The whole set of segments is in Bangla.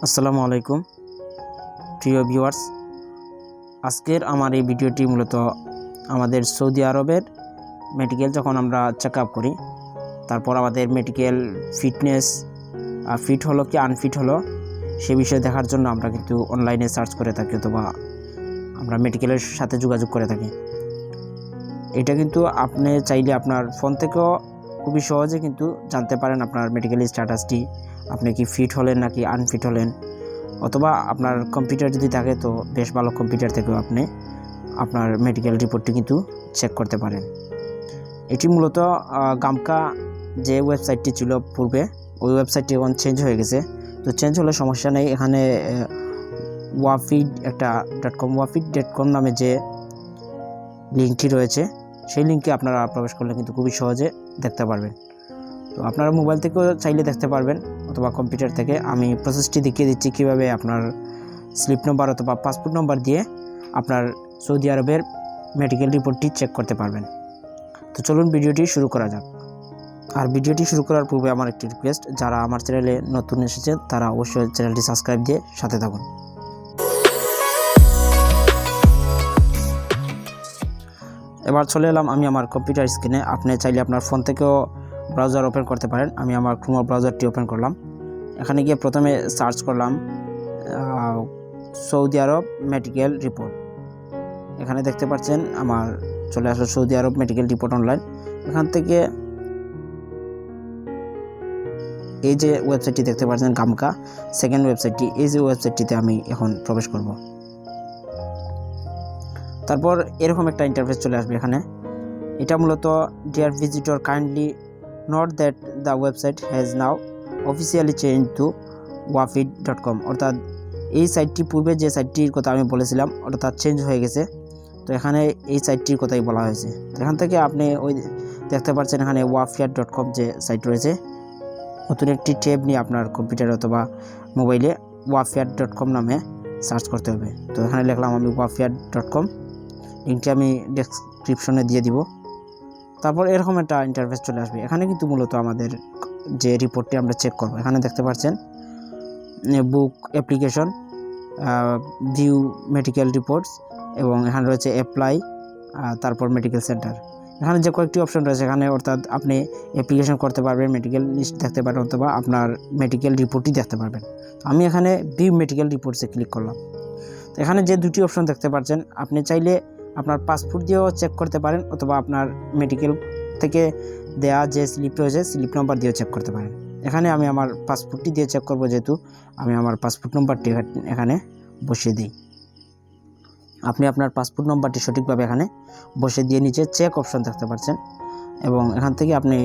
আসসালামু আলাইকুম প্রিয় ভিউয়ার্স, আজকের আমার এই ভিডিওটি মূলত আমাদের সৌদি আরবের মেডিকেল যখন আমরা চেক আপ করি, তারপর আমাদের মেডিকেল ফিটনেস ফিট হলো কি আনফিট হলো সে বিষয়ে দেখার জন্য আমরা কিন্তু অনলাইনে সার্চ করে থাকি অথবা আমরা মেডিকেলের সাথে যোগাযোগ করে থাকি। এটা কিন্তু আপনি চাইলে আপনার ফোন থেকেও খুবই সহজে কিন্তু জানতে পারেন আপনার মেডিকেল স্ট্যাটাসটি, আপনি কি ফিট হলেন নাকি আনফিট হলেন। অথবা আপনার কম্পিউটার যদি থাকে তো বেশ ভালো, কম্পিউটার থেকেও আপনি আপনার মেডিকেল রিপোর্টটি কিন্তু চেক করতে পারেন। এটি মূলত গামকা যে ওয়েবসাইটটি ছিল পূর্বে, ওই ওয়েবসাইটটি এখন চেঞ্জ হয়ে গেছে। তো চেঞ্জ হলে সমস্যা নেই, এখানে wafid.com নামে যে লিঙ্কটি রয়েছে সেই লিঙ্কে আপনারা প্রবেশ করলে কিন্তু খুবই সহজে দেখতে পারবেন। তো আপনারা মোবাইল থেকেও চাইলে দেখতে পারবেন অথবা কম্পিউটার থেকে। আমি প্রসেসটি দেখিয়ে দিচ্ছি কীভাবে আপনার স্লিপ নম্বর অথবা পাসপোর্ট নম্বর দিয়ে আপনার সৌদি আরবের মেডিকেল রিপোর্টটি চেক করতে পারবেন। তো চলুন ভিডিওটি শুরু করা যাক। আর ভিডিওটি শুরু করার পূর্বে আমার একটি রিকোয়েস্ট, যারা আমার চ্যানেলে নতুন এসেছেন তারা অবশ্যই চ্যানেলটি সাবস্ক্রাইব দিয়ে সাথে থাকুন। এবার চলে এলাম আমি আমার কম্পিউটার স্ক্রিনে। আপনি চাইলে আপনার ফোন থেকেও ব্রাউজার ওপেন করতে পারেন। আমি আমার ক্রোম ব্রাউজারটি ওপেন করলাম। এখানে গিয়ে প্রথমে সার্চ করলাম সৌদি আরব মেডিকেল রিপোর্ট। এখানে দেখতে পাচ্ছেন আমার চলে আসলো সৌদি আরব মেডিকেল রিপোর্ট অনলাইন। এখান থেকে এই যে ওয়েবসাইটটি দেখতে পাচ্ছেন গামকা, সেকেন্ড ওয়েবসাইটটি, এই যে ওয়েবসাইটটিতে আমি এখন প্রবেশ করব। তারপর এরকম একটা ইন্টারফেস চলে আসবে। এখানে এটা মূলত dear visitor kindly note that the website has now officially change to wafid.com, অর্থাৎ এই সাইটটি পূর্বে যে সাইটটির কথা আমি বলেছিলাম অর্থাৎ চেঞ্জ হয়ে গেছে। তো এখানে এই সাইটটির কথাই বলা হয়েছে। তো এখান থেকে আপনি ওই দেখতে পাচ্ছেন এখানে wafid.com যে সাইট রয়েছে, নতুন একটি ট্যাব নিয়ে আপনার কম্পিউটার অথবা মোবাইলে wafid.com নামে সার্চ করতে হবে। তো এখানে লিখলাম আমি wafid.com, লিঙ্কটি আমি ডেসক্রিপশনে দিয়ে দিব। তারপর এরকম একটা ইন্টারফেস চলে আসবে। এখানে কিন্তু মূলত আমাদের যে রিপোর্টটি আমরা চেক করব, এখানে দেখতে পাচ্ছেন বুক অ্যাপ্লিকেশন, ভিউ মেডিকেল রিপোর্টস এবং এখানে রয়েছে অ্যাপ্লাই, তারপর মেডিকেল সেন্টার। এখানে যে কয়েকটি অপশন রয়েছে এখানে, অর্থাৎ আপনি অ্যাপ্লিকেশন করতে পারবেন, মেডিকেল লিস্ট দেখতে পারবেন অথবা আপনার মেডিকেল রিপোর্টই দেখতে পারবেন। আমি এখানে ভিউ মেডিকেল রিপোর্টসে ক্লিক করলাম। তো এখানে যে দুটি অপশন দেখতে পাচ্ছেন, আপনি চাইলে আপনার পাসপোর্ট দিয়েও চেক করতে পারেন অথবা আপনার মেডিকেল থেকে দেয়া যে স্লিপ রয়েছে স্লিপ নাম্বার দিয়েও চেক করতে পারেন। এখানে আমি আমার পাসপোর্টটি দিয়ে চেক করব, যেহেতু আমি আমার পাসপোর্ট নম্বরটি এখানে বসিয়ে দিই। আপনি আপনার পাসপোর্ট নম্বরটি সঠিকভাবে এখানে বসিয়ে দিয়ে নিচে চেক অপশন দেখতে পাচ্ছেন এবং এখান থেকে আপনি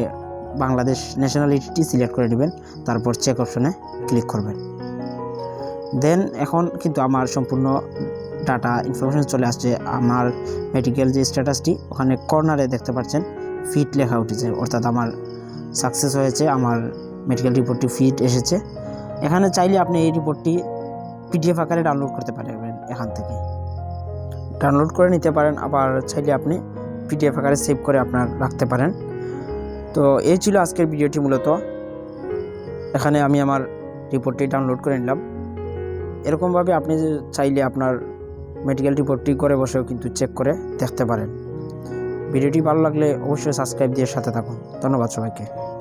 বাংলাদেশ ন্যাশনালিটি সিলেক্ট করে নেবেন, তারপর চেক অপশনে ক্লিক করবেন। দেন এখন কিন্তু আমার সম্পূর্ণ ডাটা ইনফরমেশন চলে আসছে। আমার মেডিকেল যে স্ট্যাটাসটি ওখানে কর্নারে দেখতে পাচ্ছেন ফিট লেখা উঠেছে, অর্থাৎ আমার সাকসেস হয়েছে, আমার মেডিকেল রিপোর্টটি ফিট এসেছে। এখানে চাইলে আপনি এই রিপোর্টটি পিডিএফ আকারে ডাউনলোড করতে পারবেন, এখান থেকে ডাউনলোড করে নিতে পারেন। আবার চাইলে আপনি পিডিএফ আকারে সেভ করে আপনার রাখতে পারেন। তো এই ছিল আজকের ভিডিওটি মূলত। এখানে আমি আমার রিপোর্টটি ডাউনলোড করে নিলাম। এরকমভাবে আপনি চাইলে আপনার মেডিকেল রিপোর্টটি করে বসেও কিন্তু চেক করে দেখতে পারেন। ভিডিওটি ভালো লাগলে অবশ্যই সাবস্ক্রাইব দিয়ে সাথে থাকুন। ধন্যবাদ সবাইকে।